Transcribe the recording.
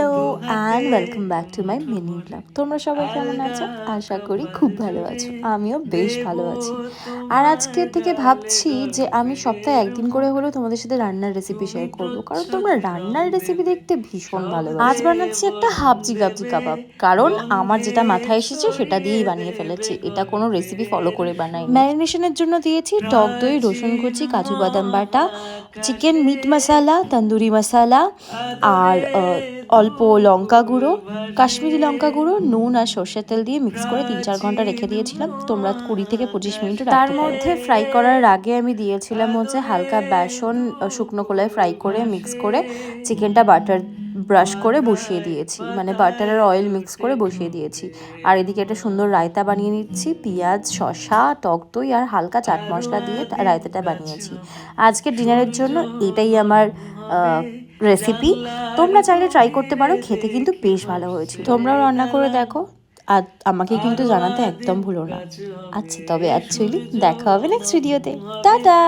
Hello and welcome back to my mini blog. তোমরা সবাই কেমন আছো? আশা করি খুব ভালো আছো। আমিও বেশ ভালো আছি। আর আজকের থেকে ভাবছি যে আমি সপ্তাহে একদিন করে হলেও তোমাদের সাথে রান্নার রেসিপি শেয়ার করবো, কারণ তোমরা রান্নার রেসিপি দেখতে ভীষণ ভালোবাসো। আজ বানাচ্ছি একটা হাবজি গাবজি কাবাব, কারণ আমার যেটা মাথায় এসেছে সেটা দিয়েই বানিয়ে ফেলেছি। এটা কোনো রেসিপি ফলো করে বানাই। ম্যারিনেশনের জন্য দিয়েছি টক দই, রসুন কুচি, কাজু বাদাম বাটা, চিকেন মিট মশলা, তন্দুরি মশলা, আর অল্প লঙ্কা গুঁড়ো, কাশ্মীরি লঙ্কা গুঁড়ো, নুন আর সর্ষের তেল দিয়ে মিক্স করে 3-4 ঘন্টা রেখে দিয়েছিলাম। তোমরা 20 থেকে 25 মিনিট তার মধ্যে ফ্রাই করার আগে আমি দিয়েছিলাম হচ্ছে হালকা বেসন শুকনো কলায় ফ্রাই করে মিক্স করে চিকেনটা বাটার ব্রাশ করে বসিয়ে দিয়েছি, মানে বাটার আর অয়েল মিক্স করে বসিয়ে দিয়েছি। আর এদিকে একটা সুন্দর রায়তা বানিয়ে নিচ্ছি, পেঁয়াজ, শসা, টক দই আর হালকা চাট মশলা দিয়ে রায়তাটা বানিয়েছি। আজকে ডিনারের জন্য এটাই আমার রেসিপি। তোমরা চাইলে ট্রাই করতে পারো, খেতে কিন্তু বেশ ভালো হয়েছিল। তোমরাও রান্না করে দেখো আর আমাকে কিন্তু জানাতে একদম ভুলো না। আচ্ছা, তবে অ্যাকচুয়ালি দেখা হবে নেক্সট ভিডিওতে। টাটা।